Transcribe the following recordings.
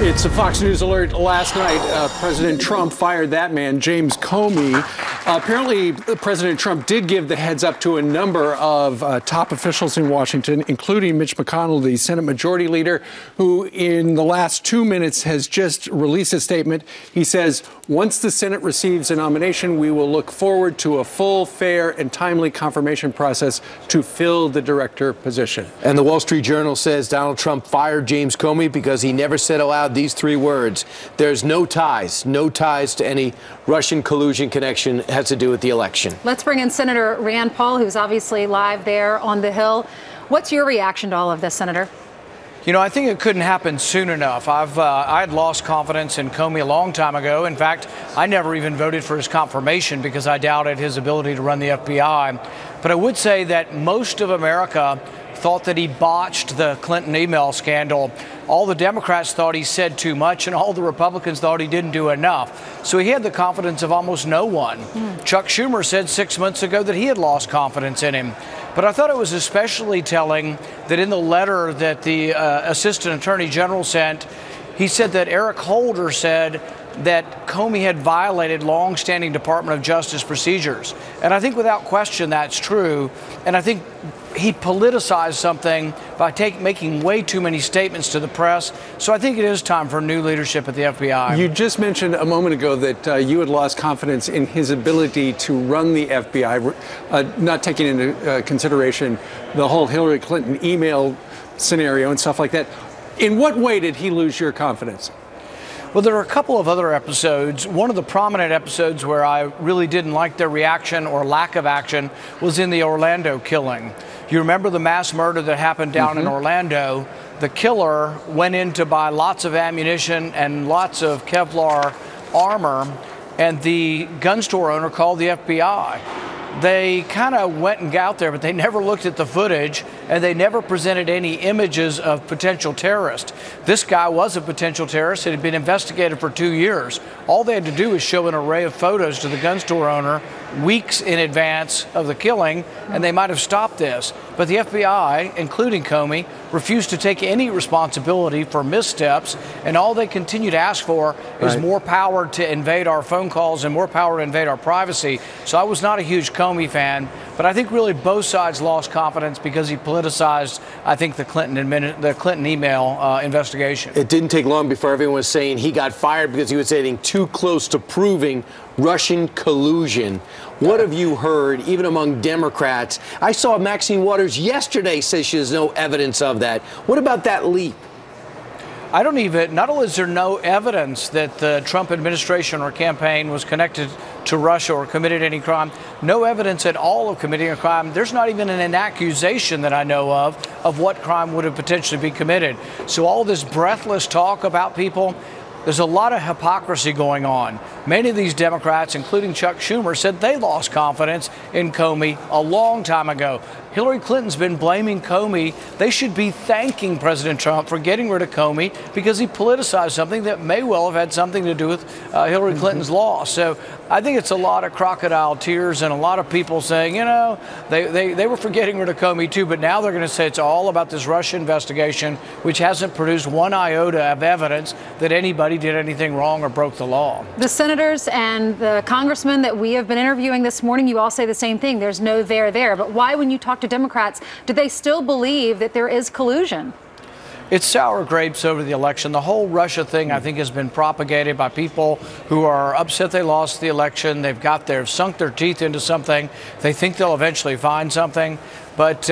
It's a Fox News alert. Last night, President Trump fired that man, James Comey. Apparently, President Trump did give the heads up to a number of top officials in Washington, including Mitch McConnell, the Senate Majority Leader, who in the last 2 minutes has just released a statement. He says, once the Senate receives a nomination, we will look forward to a full, fair, and timely confirmation process to fill the director position. And the Wall Street Journal says Donald Trump fired James Comey because he never said aloud these three words: there's no ties to any Russian collusion connection that has to do with the election. Let's bring in Senator Rand Paul, who's obviously live there on the Hill. What's your reaction to all of this, Senator? You know, I think it couldn't happen soon enough. I had lost confidence in Comey a long time ago. In fact, I never even voted for his confirmation because I doubted his ability to run the FBI. But I would say that most of America thought that he botched the Clinton email scandal. All the Democrats thought he said too much, and all the Republicans thought he didn't do enough. So he had the confidence of almost no one. Chuck Schumer said 6 months ago that he had lost confidence in him. But I thought it was especially telling that in the letter that the Assistant Attorney General sent, he said that Eric Holder said that Comey had violated long-standing Department of Justice procedures. And I think without question that's true. And I think he politicized something by making way too many statements to the press. So I think it is time for new leadership at the FBI. You just mentioned a moment ago that you had lost confidence in his ability to run the FBI, not taking into consideration the whole Hillary Clinton email scenario and stuff like that. In what way did he lose your confidence? Well, there are a couple of other episodes. One of the prominent episodes where I really didn't like their reaction or lack of action was in the Orlando killing. You remember the mass murder that happened down in Orlando? The killer went in to buy lots of ammunition and lots of Kevlar armor, and the gun store owner called the FBI. They kind of went and got out there, but they never looked at the footage, and they never presented any images of potential terrorists. This guy was a potential terrorist. It had been investigated for 2 years. All they had to do was show an array of photos to the gun store owner weeks in advance of the killing, and they might have stopped this. But the FBI, including Comey, refused to take any responsibility for missteps, and all they continue to ask for is more power to invade our phone calls and more power to invade our privacy. So I was not a huge Comey fan, but I think really both sides lost confidence because he politicized, I think, the Clinton email investigation. It didn't take long before everyone was saying he got fired because he was getting too close to proving Russian collusion. What have you heard, even among Democrats? I saw Maxine Waters yesterday say she has no evidence of that. What about that leap? I don't even, not only is there no evidence that the Trump administration or campaign was connected to Russia or committed any crime, no evidence at all of committing a crime. There's not even an accusation that I know of what crime would have potentially been committed. So all this breathless talk about people, there's a lot of hypocrisy going on. Many of these Democrats, including Chuck Schumer, said they lost confidence in Comey a long time ago. Hillary Clinton's been blaming Comey. They should be thanking President Trump for getting rid of Comey because he politicized something that may well have had something to do with Hillary Clinton's loss. So I think it's a lot of crocodile tears and a lot of people saying, you know, they were for getting rid of Comey too, but now they're going to say it's all about this Russia investigation, which hasn't produced one iota of evidence that anybody did anything wrong or broke the law. The senators and the congressmen that we have been interviewing this morning, you all say the same thing. There's no there. But why, when you talk to Democrats, do they still believe that there is collusion? It's sour grapes over the election. The whole Russia thing, I think, has been propagated by people who are upset they lost the election. They've sunk their teeth into something. They think they'll eventually find something. But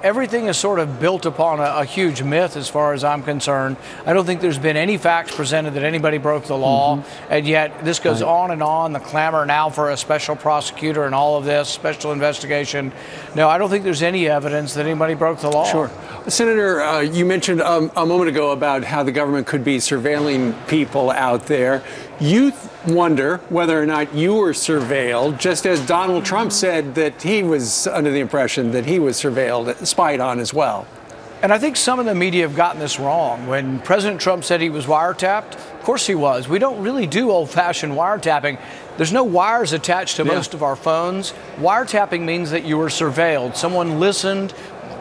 everything is sort of built upon a huge myth as far as I'm concerned. I don't think there's been any facts presented that anybody broke the law. And yet this goes on and on, the clamor now for a special prosecutor and all of this, special investigation. No, I don't think there's any evidence that anybody broke the law. Sure. Senator, you mentioned a moment ago about how the government could be surveilling people out there. You wonder whether or not you were surveilled, just as Donald Trump said that he was under the impression that he was surveilled, spied on as well. And I think some of the media have gotten this wrong. When President Trump said he was wiretapped, of course he was. We don't really do old-fashioned wiretapping. There's no wires attached to most of our phones. Wiretapping means that you were surveilled. Someone listened,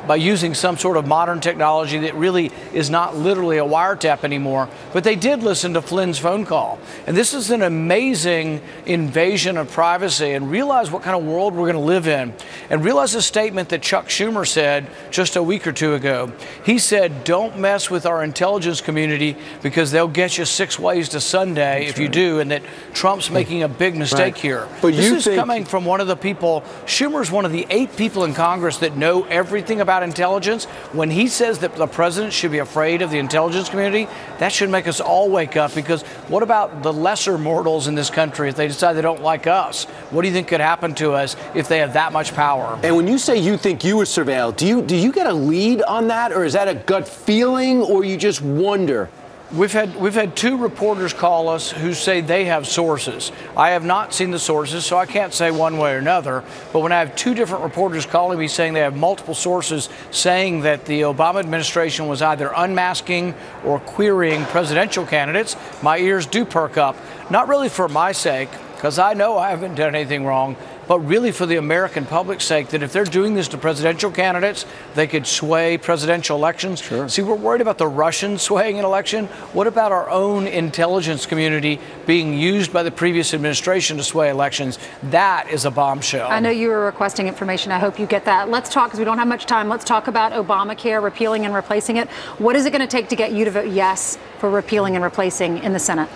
by using some sort of modern technology that really is not literally a wiretap anymore. But they did listen to Flynn's phone call. And this is an amazing invasion of privacy. And realize what kind of world we're going to live in. And realize a statement that Chuck Schumer said just a week or two ago. He said, don't mess with our intelligence community because they'll get you 6 ways to Sunday if you do, and that Trump's making a big mistake here. But this is coming from one of the people, Schumer's one of the 8 people in Congress that know everything about intelligence. When he says that the president should be afraid of the intelligence community, that should make us all wake up, because what about the lesser mortals in this country if they decide they don't like us? What do you think could happen to us if they have that much power? And when you say you think you were surveilled, do you get a lead on that, or is that a gut feeling, or you just wonder? We've had 2 reporters call us who say they have sources. I have not seen the sources, so I can't say one way or another. But when I have 2 different reporters calling me saying they have multiple sources saying that the Obama administration was either unmasking or querying presidential candidates, my ears do perk up. Not really for my sake, because I know I haven't done anything wrong, but really for the American public's sake, that if they're doing this to presidential candidates, they could sway presidential elections. Sure. See, we're worried about the Russians swaying an election. What about our own intelligence community being used by the previous administration to sway elections? That is a bombshell. I know you were requesting information. I hope you get that. Let's talk, because we don't have much time. Let's talk about Obamacare, repealing and replacing it. What is it going to take to get you to vote yes for repealing and replacing in the Senate?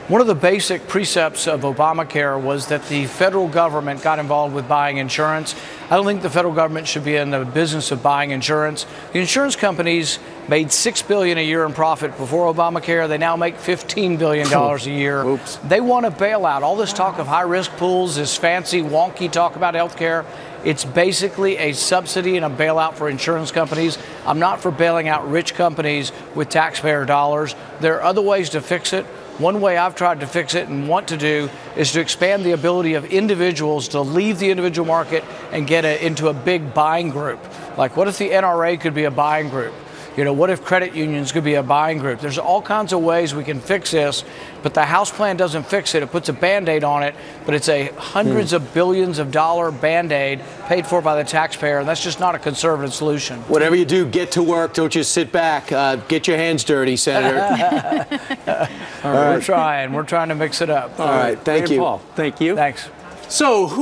One of the basic precepts of Obamacare was that the federal government got involved with buying insurance. I don't think the federal government should be in the business of buying insurance. The insurance companies made $6 billion a year in profit before Obamacare. They now make $15 billion a year. Oops. They want to bail out. All this talk of high-risk pools, this fancy, wonky talk about health care, it's basically a subsidy and a bailout for insurance companies. I'm not for bailing out rich companies with taxpayer dollars. There are other ways to fix it. One way I've tried to fix it and want to do is to expand the ability of individuals to leave the individual market and get into a big buying group. Like, what if the NRA could be a buying group? You know, what if credit unions could be a buying group? There's all kinds of ways we can fix this, but the House plan doesn't fix it. It puts a Band-Aid on it, but it's a hundreds of billions of dollar Band-Aid paid for by the taxpayer, and that's just not a conservative solution. Whatever you do, get to work. Don't just sit back. Get your hands dirty, Senator. All right. We're trying to mix it up. All right. Thank you. Paul, thank you. Thanks. So who